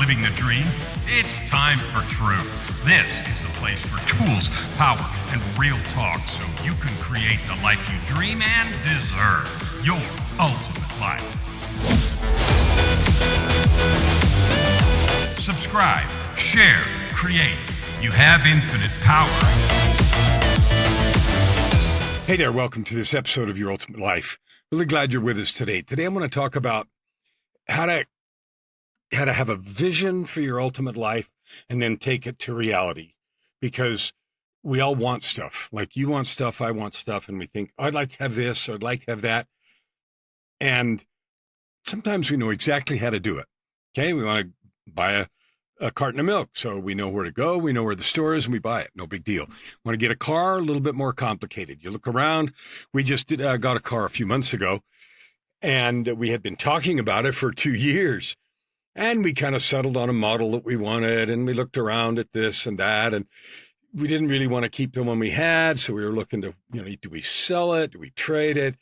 living the dream? It's time for truth. This is the place for tools, power, and real talk so you can create the life you dream and deserve. Your ultimate life. Subscribe, share, create. You have infinite power. Hey there, welcome to this episode of Your Ultimate Life. Really glad you're with us today. Today I want to talk about how to have a vision for your ultimate life and then take it to reality. Because we all want stuff. Like you want stuff, I want stuff, and we think, I'd like to have this, or I'd like to have that. And sometimes we know exactly how to do it. Okay, we want to buy a carton of milk, so we know where to go, we know where the store is, and we buy it. No big deal. Want to get a car? A little bit more complicated. You look around. We just got a car a few months ago, and we had been talking about it for 2 years. And we kind of settled on a model that we wanted, and we looked around at this and that, and we didn't really want to keep the one we had, so we were looking to, do we sell it? Do we trade it?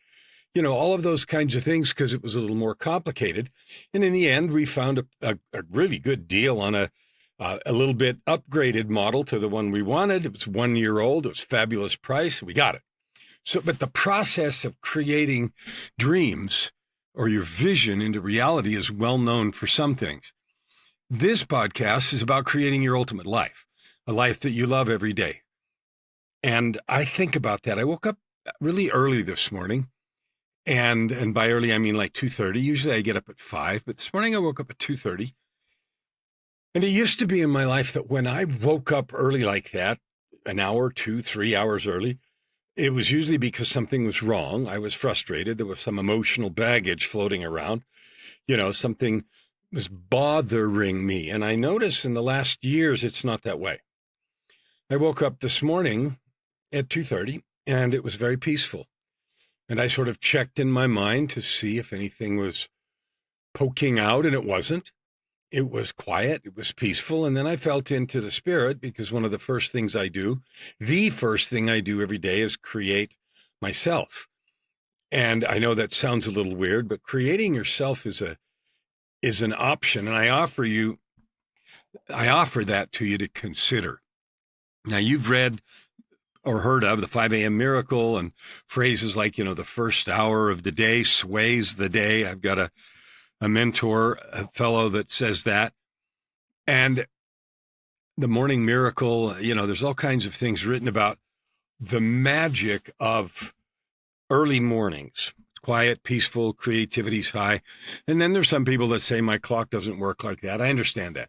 All of those kinds of things, because it was a little more complicated. And in the end, we found a really good deal on a little bit upgraded model to the one we wanted. It was 1 year old. It was fabulous price. We got it. So, but the process of creating dreams or your vision into reality is well known for some things. This podcast is about creating your ultimate life, a life that you love every day. And I think about that. I woke up really early this morning. And by early, I mean like 2:30. Usually I get up at 5, but this morning I woke up at 2:30. And it used to be in my life that when I woke up early like that, an hour, 2, 3 hours early, it was usually because something was wrong. I was frustrated. There was some emotional baggage floating around. Something was bothering me. And I noticed in the last years, it's not that way. I woke up this morning at 2:30 and it was very peaceful. And I sort of checked in my mind to see if anything was poking out, and it wasn't. It was quiet. It was peaceful. And then I felt into the spirit, because one of the first thing I do every day is create myself. And I know that sounds a little weird, but creating yourself is an option. And I offer that to you to consider. Now, you've read or heard of the 5 a.m. miracle and phrases like, the first hour of the day sways the day. I've got a mentor, a fellow that says that. And the morning miracle, there's all kinds of things written about the magic of early mornings. Quiet, peaceful, creativity's high. And then there's some people that say my clock doesn't work like that. I understand that.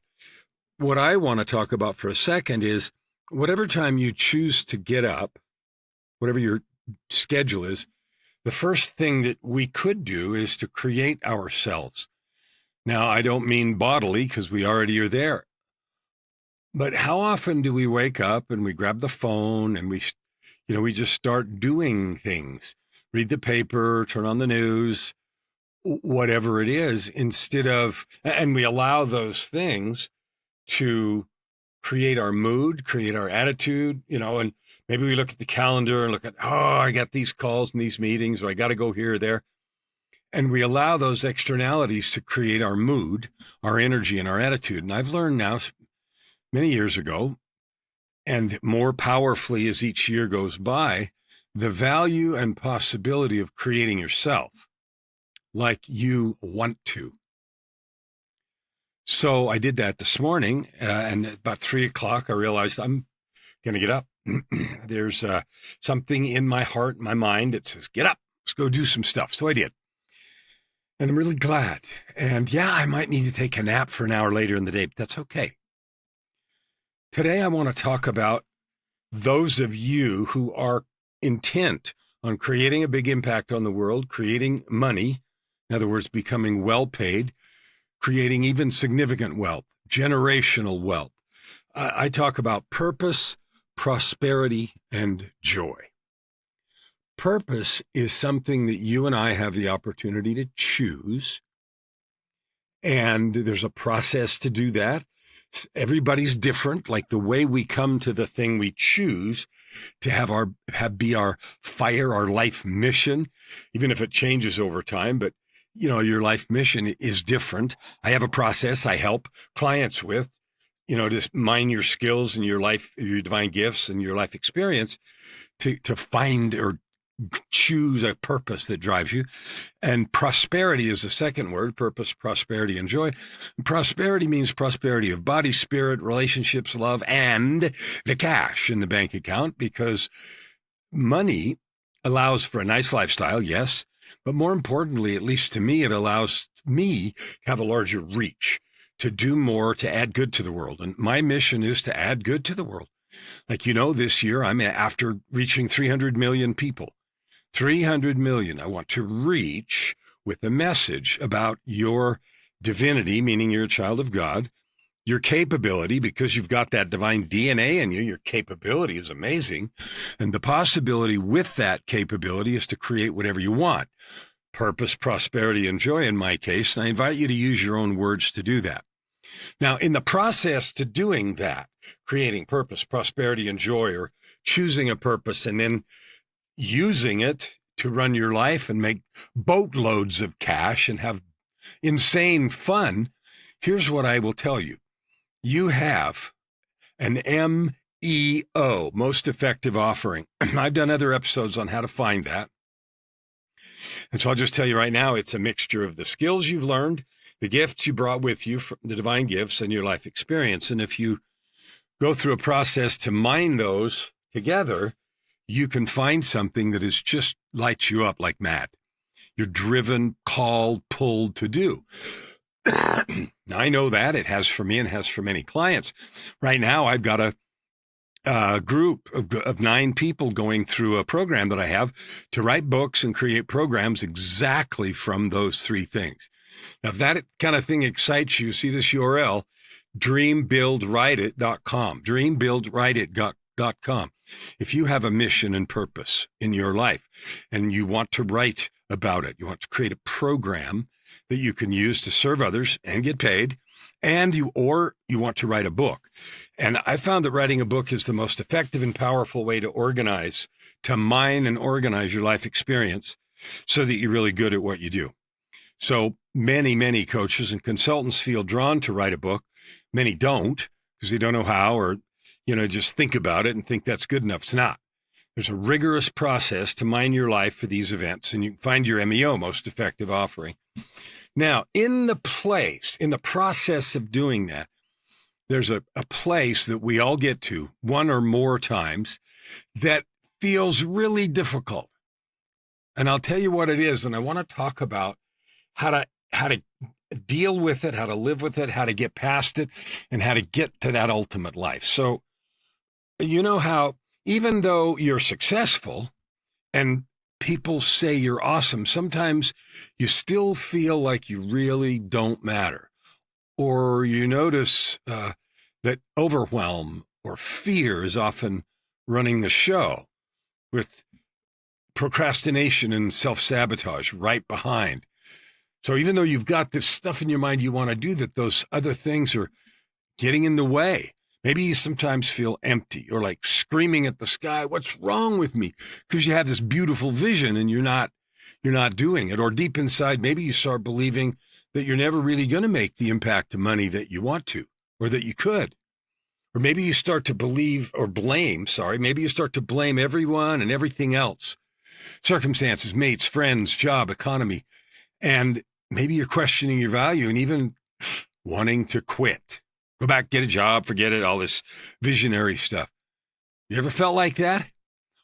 What I want to talk about for a second is whatever time you choose to get up, whatever your schedule is, the first thing that we could do is to create ourselves. Now, I don't mean bodily, because we already are there. But how often do we wake up and we grab the phone and we just start doing things, read the paper, turn on the news, whatever it is, and we allow those things to create our mood, create our attitude, and maybe we look at the calendar and look at, I got these calls and these meetings, or I got to go here or there. And we allow those externalities to create our mood, our energy, and our attitude. And I've learned now, many years ago, and more powerfully as each year goes by, the value and possibility of creating yourself like you want to. So I did that this morning, and at about 3 o'clock, I realized I'm going to get up. There's something in my heart, my mind that says, get up, let's go do some stuff. So I did. And I'm really glad. And yeah, I might need to take a nap for an hour later in the day, but that's okay. Today, I want to talk about those of you who are intent on creating a big impact on the world, creating money, in other words, becoming well-paid, creating even significant wealth, generational wealth. I talk about purpose, prosperity, and joy. Purpose is something that you and I have the opportunity to choose. And there's a process to do that. Everybody's different. Like the way we come to the thing we choose to be our fire, our life mission, even if it changes over time. But your life mission is different. I have a process I help clients with, to mine your skills and your life, your divine gifts and your life experience to find or choose a purpose that drives you. And prosperity is the second word: purpose, prosperity, and joy. And prosperity means prosperity of body, spirit, relationships, love, and the cash in the bank account, because money allows for a nice lifestyle, yes, but more importantly, at least to me, it allows me to have a larger reach, to do more, to add good to the world. And my mission is to add good to the world. Like, this year I'm after reaching 300 million people. 300 million I want to reach with a message about your divinity, meaning you're a child of God, your capability, because you've got that divine DNA in you. Your capability is amazing. And the possibility with that capability is to create whatever you want. Purpose, prosperity, and joy in my case. And I invite you to use your own words to do that. Now, in the process to doing that, creating purpose, prosperity, and joy, or choosing a purpose and then using it to run your life and make boatloads of cash and have insane fun, here's what I will tell you. You have an MEO, most effective offering. I've done other episodes on how to find that. And so I'll just tell you right now, it's a mixture of the skills you've learned, the gifts you brought with you from the divine gifts, and your life experience. And if you go through a process to mine those together, you can find something that is just lights you up like mad. You're driven, called, pulled to do. I know that it has for me and has for many clients. Right now, I've got a group of 9 people going through a program that I have to write books and create programs exactly from those 3 things. Now, if that kind of thing excites you, see this URL, dreambuildwriteit.com, dreambuildwriteit.com. If you have a mission and purpose in your life and you want to write about it, you want to create a program that you can use to serve others and get paid, and you want to write a book. And I found that writing a book is the most effective and powerful way to mine and organize your life experience so that you're really good at what you do. So many, many coaches and consultants feel drawn to write a book. Many don't, because they don't know how, or, just think about it and think that's good enough. It's not. There's a rigorous process to mine your life for these events, and you can find your MEO, most effective offering. Now, in the process of doing that, there's a place that we all get to one or more times that feels really difficult. And I'll tell you what it is, and I want to talk about how to deal with it, how to live with it, how to get past it, and how to get to that ultimate life. So, you know how even though you're successful and people say you're awesome, sometimes you still feel like you really don't matter. Or you notice that overwhelm or fear is often running the show, with procrastination and self-sabotage right behind. So even though you've got this stuff in your mind you want to do, that those other things are getting in the way. Maybe you sometimes feel empty or like screaming at the sky, what's wrong with me? Because you have this beautiful vision and you're not doing it. Or deep inside, maybe you start believing that you're never really going to make the impact of money that you want to, or that you could. Or maybe you start to maybe you start to blame everyone and everything else. Circumstances, mates, friends, job, economy. And maybe you're questioning your value and even wanting to quit. Go back, get a job, forget it, all this visionary stuff. You ever felt like that?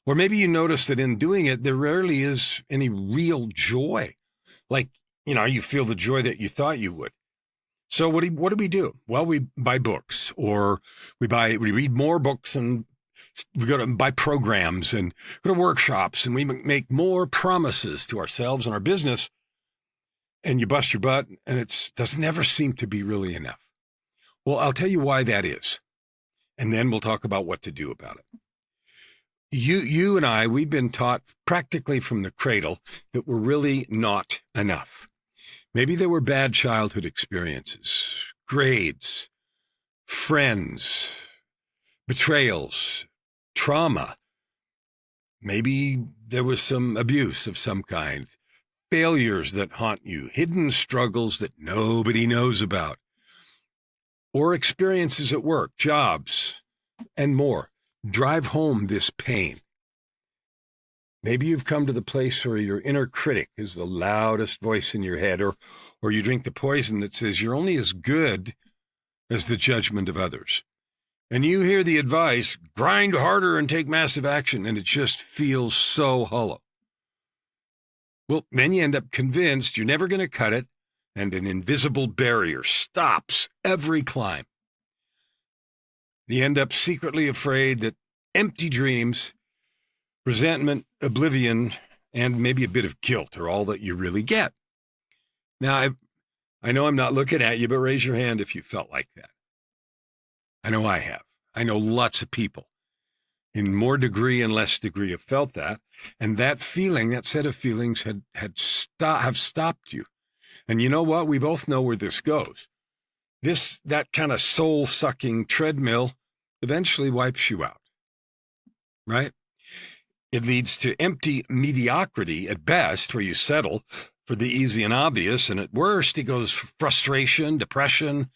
Or maybe you notice that in doing it, there rarely is any real joy. Like, you feel the joy that you thought you would. So what do we do? Well, we buy books, or we read more books, and we go to buy programs and go to workshops, and we make more promises to ourselves and our business, and you bust your butt, and it doesn't ever seem to be really enough. Well, I'll tell you why that is, and then we'll talk about what to do about it. You and I, we've been taught practically from the cradle that we're really not enough. Maybe there were bad childhood experiences, grades, friends, betrayals, trauma. Maybe there was some abuse of some kind, failures that haunt you, hidden struggles that nobody knows about, or experiences at work, jobs, and more drive home this pain. Maybe you've come to the place where your inner critic is the loudest voice in your head, or you drink the poison that says you're only as good as the judgment of others. And you hear the advice, grind harder and take massive action, and it just feels so hollow. Well, then you end up convinced you're never going to cut it, and an invisible barrier stops every climb. You end up secretly afraid that empty dreams, resentment, oblivion, and maybe a bit of guilt are all that you really get. Now, I know I'm not looking at you, but raise your hand if you felt like that. I know I have. I know lots of people in more degree and less degree have felt that. And that feeling, that set of feelings have stopped you. And you know what? We both know where this goes. That kind of soul-sucking treadmill eventually wipes you out, right? It leads to empty mediocrity at best, where you settle for the easy and obvious. And at worst, it goes frustration, depression,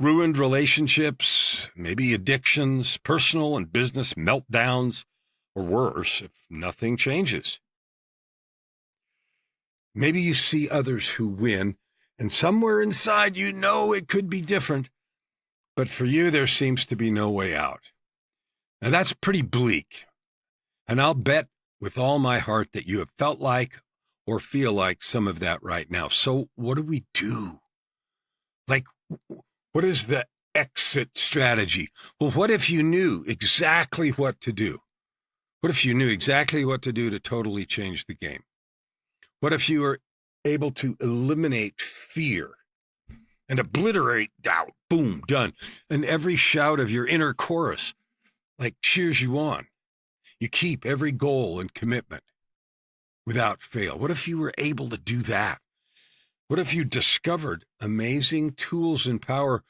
ruined relationships, maybe addictions, personal and business meltdowns, or worse if nothing changes. Maybe you see others who win, and somewhere inside you know it could be different, but for you there seems to be no way out. Now that's pretty bleak, and I'll bet with all my heart that you have felt like or feel like some of that right now. So what do we do? Like, what is the exit strategy? Well, what if you knew exactly what to do? What if you knew exactly what to do to totally change the game? What if you were able to eliminate fear and obliterate doubt? Boom, done. And every shout of your inner chorus, like, cheers you on. You keep every goal and commitment without fail. What if you were able to do that? What if you discovered amazing tools and power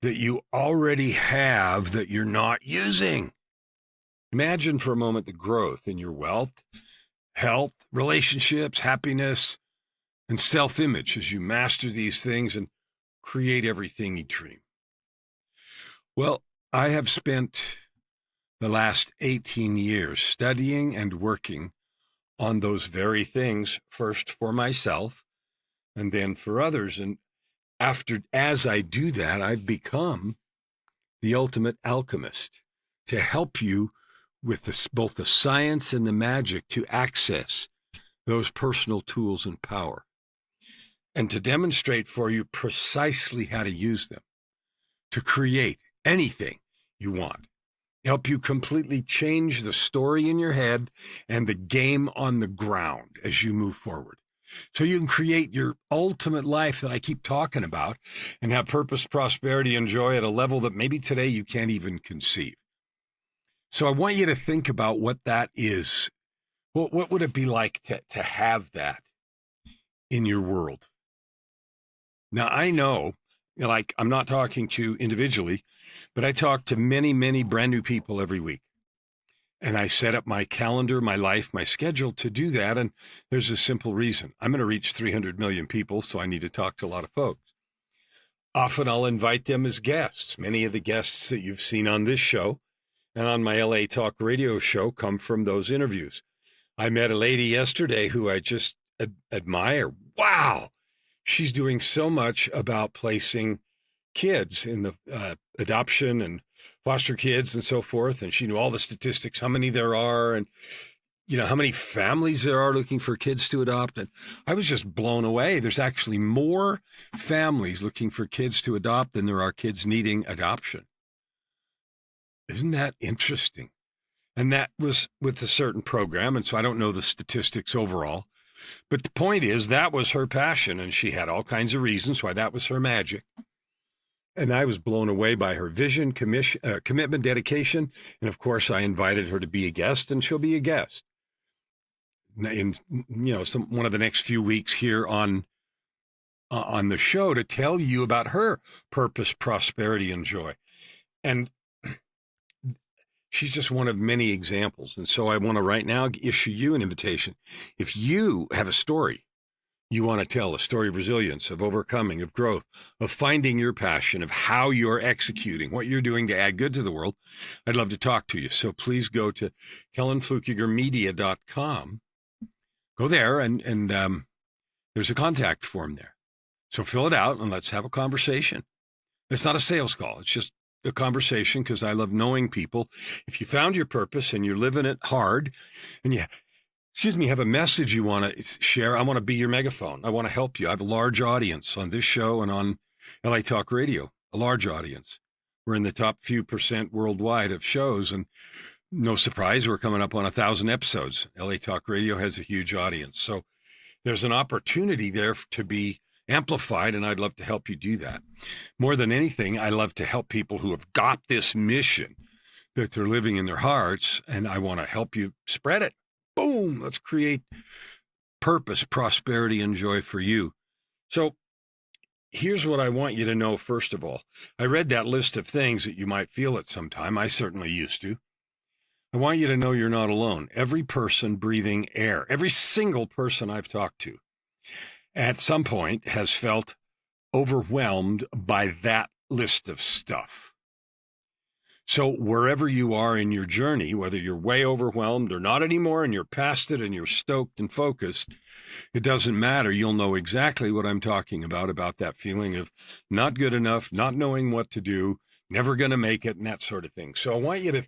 that you already have that you're not using? Imagine for a moment the growth in your wealth, health, relationships, happiness, and self-image as you master these things and create everything you dream. Well, I have spent the last 18 years studying and working on those very things, first for myself and then for others. And as I do that, I've become the ultimate alchemist to help you with both the science and the magic to access those personal tools and power, and to demonstrate for you precisely how to use them to create anything you want. Help you completely change the story in your head and the game on the ground as you move forward. So you can create your ultimate life that I keep talking about and have purpose, prosperity, and joy at a level that maybe today you can't even conceive. So I want you to think about what that is. What would it be like to have that in your world? Now, I know, like, I'm not talking to individually, but I talk to many, many brand new people every week. And I set up my calendar, my life, my schedule to do that. And there's a simple reason. I'm going to reach 300 million people, so I need to talk to a lot of folks. Often I'll invite them as guests. Many of the guests that you've seen on this show and on my LA Talk radio show come from those interviews. I met a lady yesterday who I just admire. Wow. She's doing so much about placing kids in the adoption and foster kids and so forth. And she knew all the statistics, how many there are, and, you know, how many families there are looking for kids to adopt. And I was just blown away. There's actually more families looking for kids to adopt than there are kids needing adoption. Isn't that interesting? And that was with a certain program. And so I don't know the statistics overall. But the point is, that was her passion. And she had all kinds of reasons why that was her magic. And I was blown away by her vision, commitment, dedication. And of course, I invited her to be a guest, and she'll be a guest in, one of the next few weeks here on the show to tell you about her purpose, prosperity, and joy. And She's just one of many examples. And so I want to right now issue you an invitation. If you have a story you want to tell, a story of resilience, of overcoming, of growth, of finding your passion, of how you're executing, what you're doing to add good to the world, I'd love to talk to you. So please go to KellanFluckigerMedia.com. Go there and there's a contact form there. So fill it out and let's have a conversation. It's not a sales call. It's just a conversation because I love knowing people. If you found your purpose and you're living it hard and you have a message you want to share, I want to be your megaphone. I want to help you. I have a large audience on this show and on LA Talk Radio, a large audience. We're in the top few percent worldwide of shows, and no surprise, we're coming up on 1,000 episodes. LA Talk Radio has a huge audience. So there's an opportunity there to be amplified, and I'd love to help you do that. More than anything, I love to help people who have got this mission that they're living in their hearts, and I want to help you spread it. Boom, let's create purpose, prosperity, and joy for you. So here's what I want you to know, first of all. I read that list of things that you might feel at some time. I certainly used to. I want you to know you're not alone. Every person breathing air, every single person I've talked to at some point has felt overwhelmed by that list of stuff. So wherever you are in your journey, whether you're way overwhelmed or not anymore, and you're past it and you're stoked and focused, it doesn't matter. You'll know exactly what I'm talking about that feeling of not good enough, not knowing what to do, never going to make it, and that sort of thing. So I want you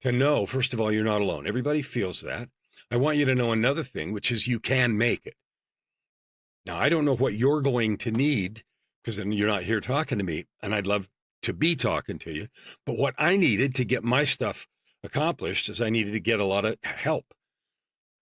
to know, first of all, you're not alone. Everybody feels that. I want you to know another thing, which is you can make it. Now, I don't know what you're going to need, because then you're not here talking to me, and I'd love to be talking to you. But what I needed to get my stuff accomplished is I needed to get a lot of help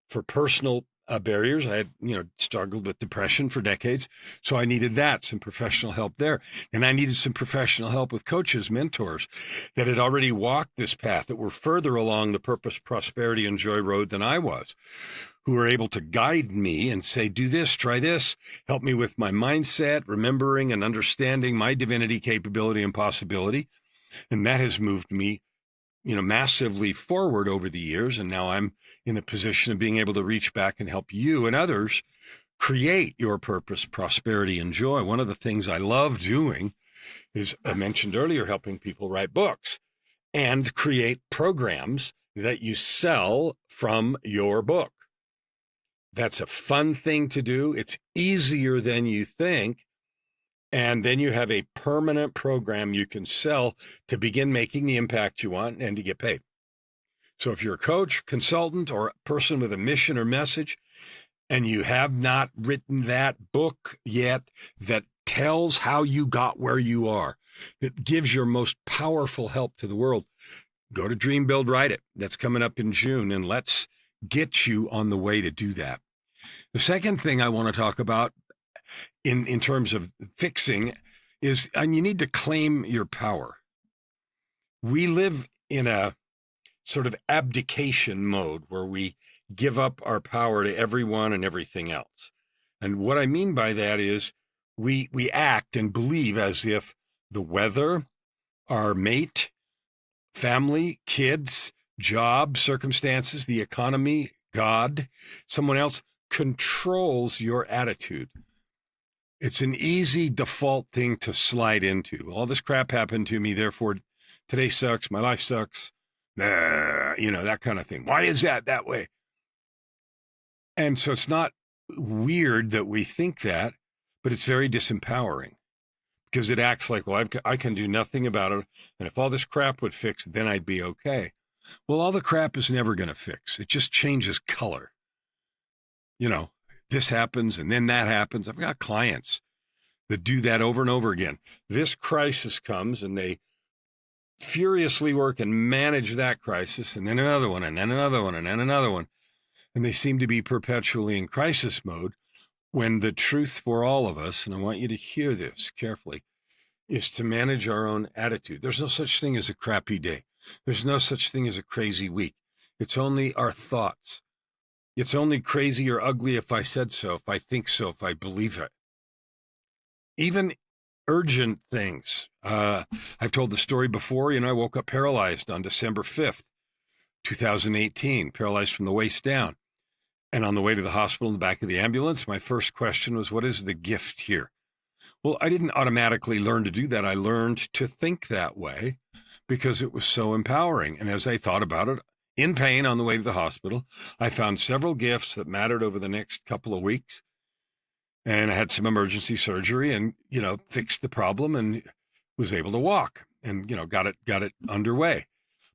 for personal barriers. I had, struggled with depression for decades. So I needed some professional help there. And I needed some professional help with coaches, mentors that had already walked this path, that were further along the purpose, prosperity, and joy road than I was, who were able to guide me and say, do this, try this, help me with my mindset, remembering and understanding my divinity, capability, and possibility. And that has moved me, massively forward over the years. And now I'm in a position of being able to reach back and help you and others create your purpose, prosperity, and joy. One of the things I love doing is, I mentioned earlier, helping people write books and create programs that you sell from your book. That's a fun thing to do. It's easier than you think. And then you have a permanent program you can sell to begin making the impact you want and to get paid. So if you're a coach, consultant, or a person with a mission or message, and you have not written that book yet that tells how you got where you are, that gives your most powerful help to the world, go to Dream, Build, Write It. That's coming up in June, and let's get you on the way to do that. The second thing I want to talk about in terms of fixing is, and you need to claim your power. We live in a sort of abdication mode where we give up our power to everyone and everything else. And what I mean by that is we act and believe as if the weather, our mate, family, kids, job, circumstances, the economy, God, someone else controls your attitude. It's an easy default thing to slide into. All this crap happened to me, therefore today sucks, my life sucks, that kind of thing. Why is that way? And so it's not weird that we think that, but it's very disempowering because it acts like, well, I can do nothing about it. And if all this crap would fix, then I'd be okay. Well, all the crap is never going to fix. It just changes color. This happens and then that happens. I've got clients that do that over and over again. This crisis comes and they furiously work and manage that crisis, and then another one, and then another one, and then another one. And they seem to be perpetually in crisis mode, when the truth for all of us, and I want you to hear this carefully, is to manage our own attitude. There's no such thing as a crappy day. There's no such thing as a crazy week. It's only our thoughts. It's only crazy or ugly if I said so, if I think so, if I believe it. Even urgent things. I've told the story before. I woke up paralyzed on December 5th. 2018, paralyzed from the waist down. And on the way to the hospital in the back of the ambulance, my first question was, what is the gift here? Well, I didn't automatically learn to do that. I learned to think that way because it was so empowering. And as I thought about it, in pain on the way to the hospital, I found several gifts that mattered over the next couple of weeks. And I had some emergency surgery and, fixed the problem and was able to walk and, got it underway.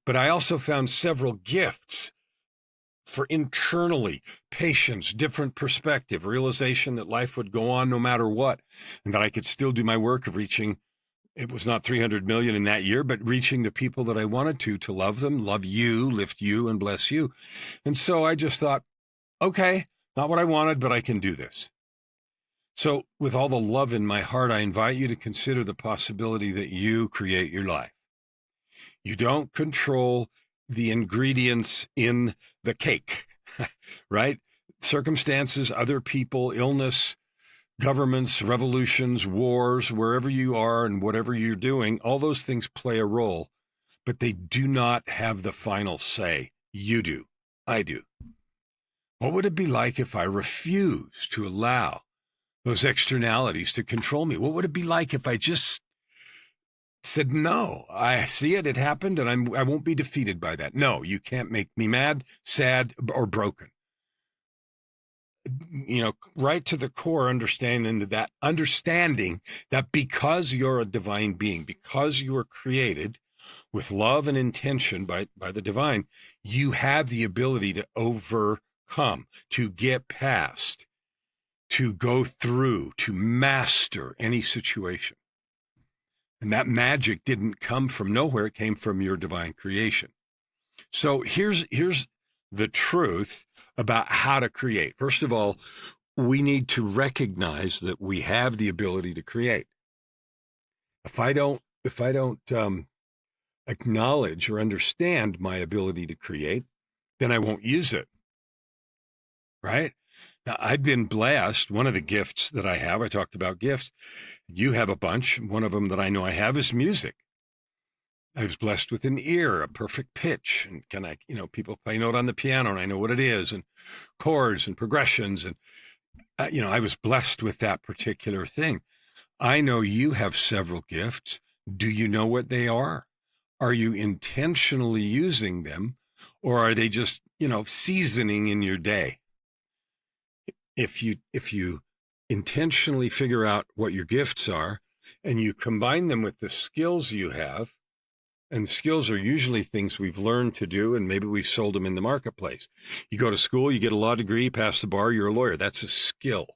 But I also found several gifts for internally, patience, different perspective, realization that life would go on no matter what, and that I could still do my work of reaching, it was not 300 million in that year, but reaching the people that I wanted to love them, love you, lift you, and bless you. And so I just thought, okay, not what I wanted, but I can do this. So with all the love in my heart, I invite you to consider the possibility that you create your life. You don't control the ingredients in the cake, right? Circumstances, other people, illness, governments, revolutions, wars, wherever you are and whatever you're doing, all those things play a role, but they do not have the final say. You do. I do. What would it be like if I refused to allow those externalities to control me? What would it be like if I just said, no, I see it happened, and I won't be defeated by that. No, you can't make me mad, sad, or broken. Right to the core, understanding that because you're a divine being, because you are created with love and intention by the divine, you have the ability to overcome, to get past, to go through, to master any situation. And that magic didn't come from nowhere. It came from your divine creation. So here's the truth about how to create. First of all, we need to recognize that we have the ability to create. If I don't acknowledge or understand my ability to create, then I won't use it. Right? Now, I've been blessed. One of the gifts that I have, I talked about gifts. You have a bunch. One of them that I know I have is music. I was blessed with an ear, a perfect pitch. And people play a note on the piano and I know what it is, and chords and progressions. And, I was blessed with that particular thing. I know you have several gifts. Do you know what they are? Are you intentionally using them, or are they just, seasoning in your day? If you intentionally figure out what your gifts are and you combine them with the skills you have, and skills are usually things we've learned to do, and maybe we've sold them in the marketplace. You go to school, you get a law degree, pass the bar, you're a lawyer. That's a skill.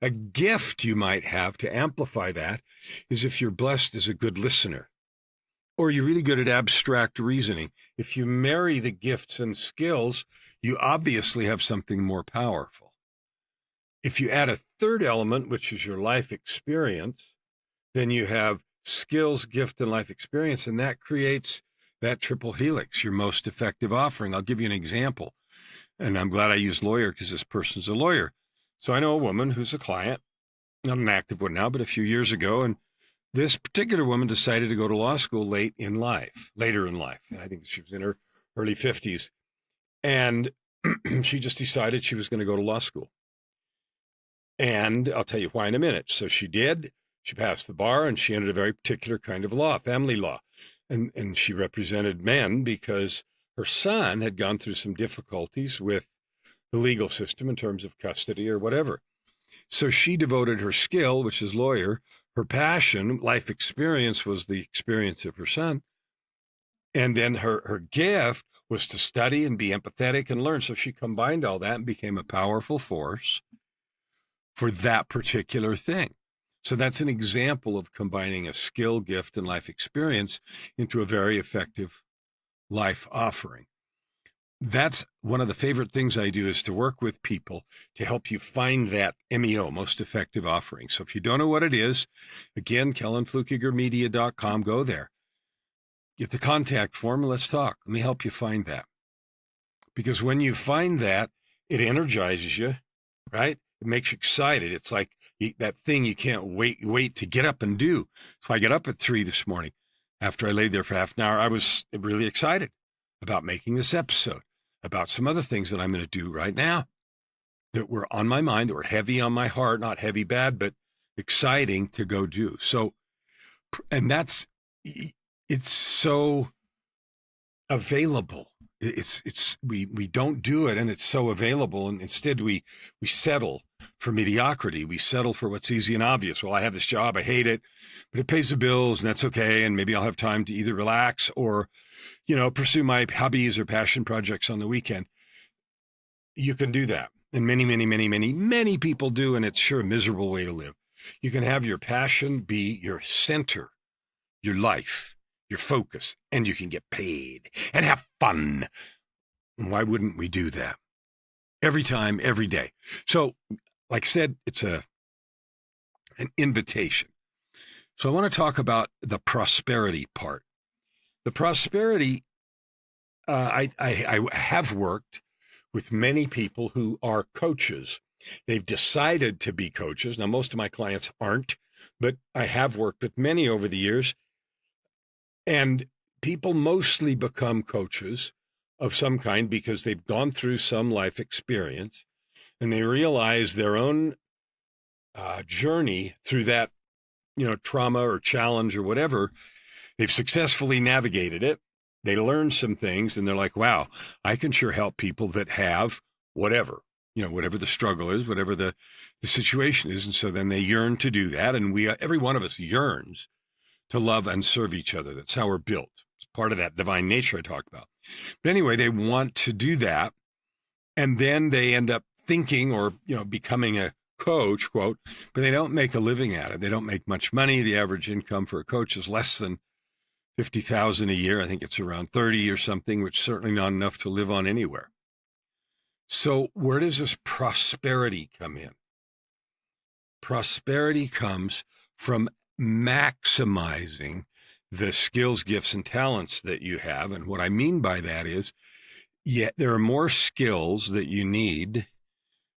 A gift you might have to amplify that is if you're blessed as a good listener, or you're really good at abstract reasoning. If you marry the gifts and skills, you obviously have something more powerful. If you add a third element, which is your life experience, then you have skills, gift, and life experience, and that creates that triple helix, your most effective offering. I'll give you an example, and I'm glad I used lawyer because this person's a lawyer. So I know a woman who's a client, not an active one now, but a few years ago, and this particular woman decided to go to law school later in life. And I think she was in her early 50s, and she just decided she was going to go to law school. And I'll tell you why in a minute. So she did. She passed the bar, and she entered a very particular kind of law, family law. And she represented men because her son had gone through some difficulties with the legal system in terms of custody or whatever. So she devoted her skill, which is lawyer, her passion, life experience was the experience of her son. And then her gift was to study and be empathetic and learn. So she combined all that and became a powerful force for that particular thing. So that's an example of combining a skill, gift, and life experience into a very effective life offering. That's one of the favorite things I do, is to work with people to help you find that MEO, most effective offering. So if you don't know what it is, again, KellanFluckigerMedia.com, go there. Get the contact form and let's talk. Let me help you find that. Because when you find that, it energizes you, right? It makes you excited. It's like that thing you can't wait to get up and do. So I got up at 3 this morning. After I laid there for half an hour, I was really excited. about making this episode, about some other things that I'm going to do right now that were on my mind, that were heavy on my heart, not heavy bad, but exciting to go do. So, and it's so available. We don't do it, and it's so available, and instead we settle for mediocrity. We settle for what's easy and obvious. Well, I have this job, I hate it, but it pays the bills, and that's okay. And maybe I'll have time to either relax or, pursue my hobbies or passion projects on the weekend. You can do that, and many people do, and it's sure a miserable way to live. You can have your passion be your center, your life, your focus, and you can get paid and have fun. And why wouldn't we do that? Every time, every day. So, like I said, it's an invitation. So I want to talk about the prosperity part. The prosperity, I have worked with many people who are coaches. They've decided to be coaches. Now, most of my clients aren't, but I have worked with many over the years. And people mostly become coaches of some kind because they've gone through some life experience and they realize their own journey through that, trauma or challenge or whatever. They've successfully navigated it. They learned some things and they're like, wow, I can sure help people that have whatever, whatever the struggle is, whatever the situation is. And so then they yearn to do that. And every one of us yearns to love and serve each other. That's how we're built. It's part of that divine nature I talked about. But anyway, they want to do that. And then they end up thinking or, becoming a coach, quote, but they don't make a living at it. They don't make much money. The average income for a coach is less than $50,000 a year. I think it's around 30 or something, which is certainly not enough to live on anywhere. So where does this prosperity come in? Prosperity comes from maximizing the skills, gifts, and talents that you have. And what I mean by that is, there are more skills that you need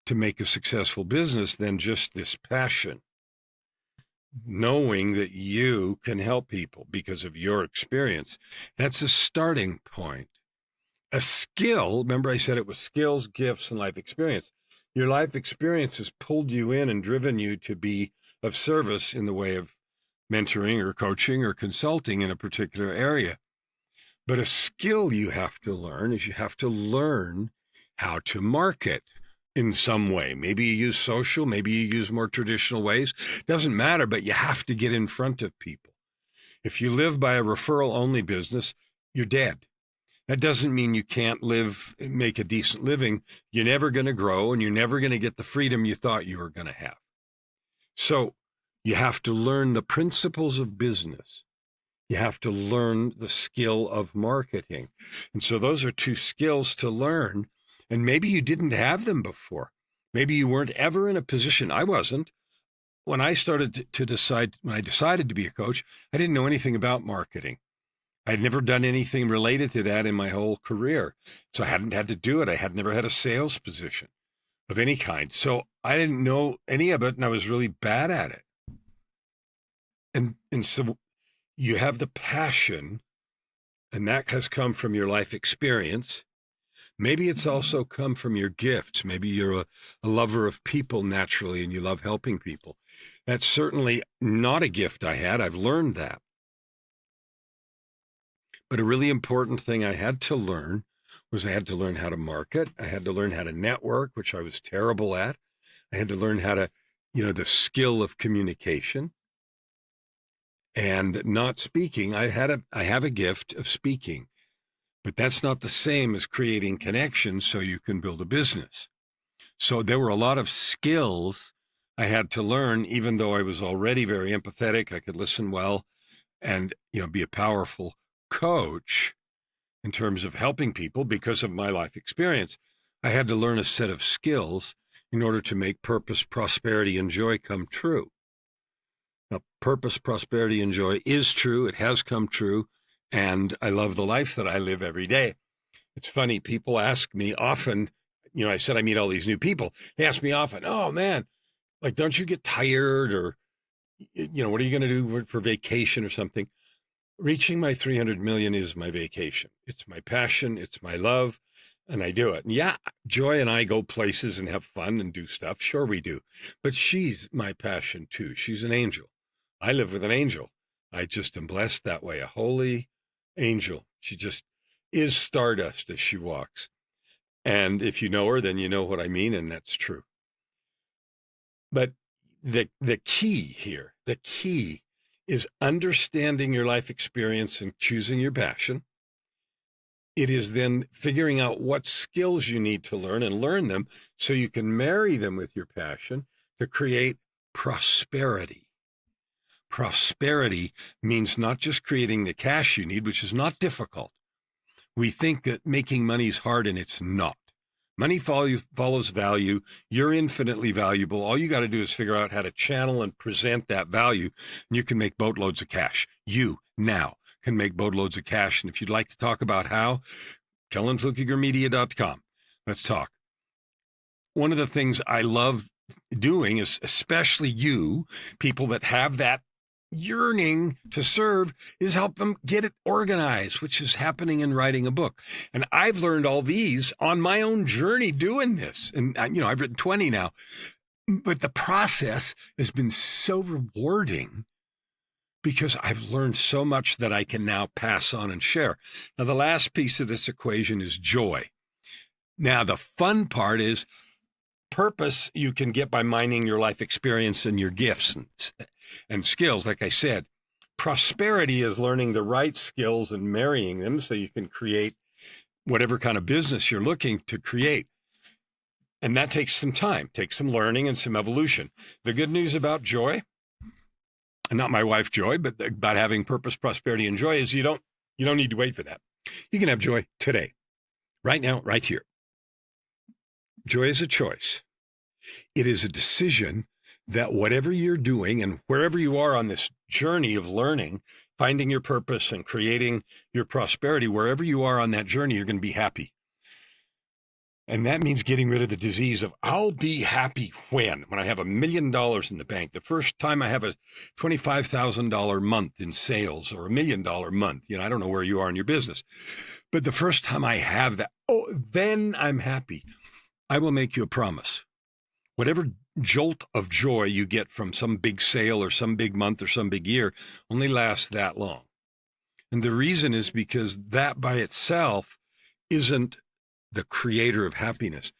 to make a successful business than just this passion. Knowing that you can help people because of your experience. That's a starting point. A skill, remember I said it was skills, gifts, and life experience. Your life experience has pulled you in and driven you to be of service in the way of mentoring or coaching or consulting in a particular area. But a skill you have to learn is you have to learn how to market in some way. Maybe you use social, maybe you use more traditional ways. Doesn't matter, but you have to get in front of people. If you live by a referral-only business, you're dead. That doesn't mean you can't make a decent living. You're never going to grow, and you're never going to get the freedom you thought you were going to have. So you have to learn the principles of business. You have to learn the skill of marketing. And so those are two skills to learn. And maybe you didn't have them before. Maybe you weren't ever in a position. I wasn't. When I started when I decided to be a coach, I didn't know anything about marketing. I'd never done anything related to that in my whole career. So I hadn't had to do it. I had never had a sales position of any kind. So I didn't know any of it, and I was really bad at it. And so you have the passion, and that has come from your life experience. Maybe it's also come from your gifts. Maybe you're a lover of people naturally, and you love helping people. That's certainly not a gift I had. I've learned that. But a really important thing I had to learn was I had to learn how to market. I had to learn how to network, which I was terrible at. I had to learn how to, the skill of communication and not speaking. I have a gift of speaking, but that's not the same as creating connections so you can build a business. So there were a lot of skills I had to learn, even though I was already very empathetic. I could listen well and, be a powerful coach in terms of helping people because of my life experience. I had to learn a set of skills in order to make purpose, prosperity, and joy come true. Now, purpose, prosperity, and joy is true. It has come true. And I love the life that I live every day. It's funny. People ask me often, I said I meet all these new people. They ask me often, oh, man, don't you get tired or, what are you going to do for vacation or something? Reaching my 300 million is my vacation. It's my passion. It's my love. And I do it. And yeah, Joy and I go places and have fun and do stuff. Sure we do. But she's my passion too. She's an angel. I live with an angel. I just am blessed that way. A holy angel. She just is stardust as she walks. And if you know her, then you know what I mean. And that's true. But the key here, the key is understanding your life experience and choosing your passion. It is then figuring out what skills you need to learn and learn them so you can marry them with your passion to create prosperity. Prosperity means not just creating the cash you need, which is not difficult. We think that making money is hard, and it's not. Money follows value. You're infinitely valuable. All you got to do is figure out how to channel and present that value, and you can make boatloads of cash. You now can make boatloads of cash. And if you'd like to talk about how, KellanFluckigerMedia.com. Let's talk. One of the things I love doing is, especially you, people that have that yearning to serve, is help them get it organized, which is happening in writing a book. And I've learned all these on my own journey doing this. And, I've written 20 now. But the process has been so rewarding because I've learned so much that I can now pass on and share. Now, the last piece of this equation is joy. Now, the fun part is purpose you can get by mining your life experience and your gifts and skills. Like I said, prosperity is learning the right skills and marrying them so you can create whatever kind of business you're looking to create. And that takes some time, takes some learning and some evolution. The good news about joy, and not my wife Joy, but about having purpose, prosperity, and joy is you don't need to wait for that. You can have joy today, right now, right here. Joy is a choice. It is a decision that whatever you're doing and wherever you are on this journey of learning, finding your purpose and creating your prosperity, wherever you are on that journey, you're going to be happy. And that means getting rid of the disease of I'll be happy when I have $1 million in the bank. The first time I have a $25,000 month in sales or $1 million month, I don't know where you are in your business, but the first time I have that, then I'm happy. I will make you a promise. Whatever jolt of joy you get from some big sale or some big month or some big year only lasts that long. And the reason is because that by itself isn't the creator of happiness.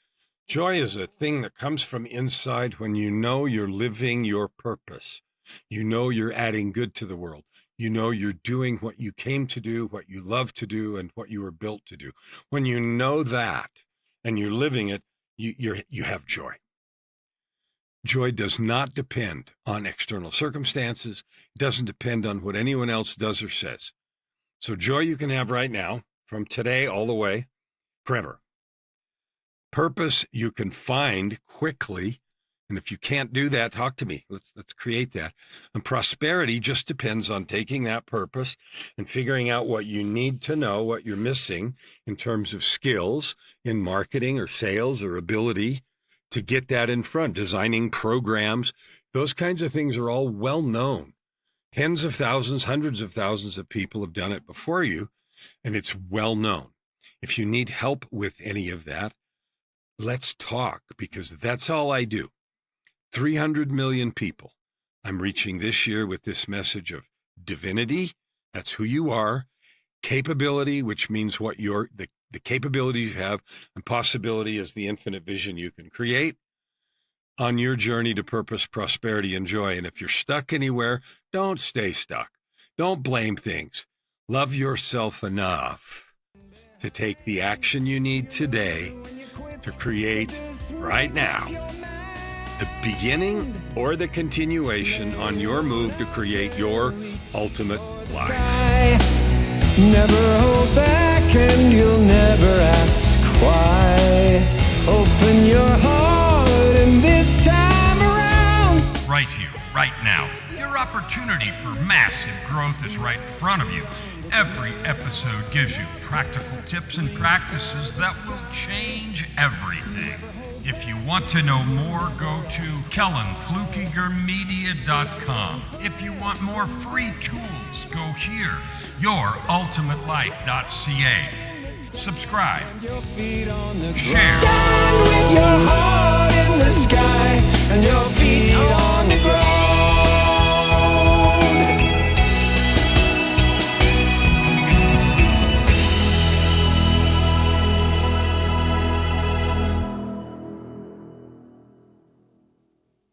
Joy is a thing that comes from inside when you know you're living your purpose. You know you're adding good to the world. You know you're doing what you came to do, what you love to do, and what you were built to do. When you know that and you're living it, you have joy. Joy does not depend on external circumstances. It doesn't depend on what anyone else does or says. So joy you can have right now, from today all the way, forever. Purpose you can find quickly. And if you can't do that, talk to me. Let's create that. And prosperity just depends on taking that purpose and figuring out what you need to know, what you're missing in terms of skills in marketing or sales or ability to get that in front, designing programs. Those kinds of things are all well known. Tens of thousands, hundreds of thousands of people have done it before you, and it's well known. If you need help with any of that, let's talk, because that's all I do. 300 million people I'm reaching this year with this message of divinity. That's who you are. Capability, which means what the capabilities you have, and possibility is the infinite vision you can create on your journey to purpose, prosperity, and joy. And if you're stuck anywhere, don't stay stuck. Don't blame things. Love yourself enough to take the action you need today to create right now the beginning or the continuation on your move to create your ultimate life. Never hold back and you'll never ask why. Open your heart and this time around. Right here, right now. Your opportunity for massive growth is right in front of you. Every episode gives you practical tips and practices that will change everything. If you want to know more, go to KellanFluckigerMedia.com. If you want more free tools, go here, YourUltimateLife.ca. Subscribe. Share. Stand with your heart in the sky and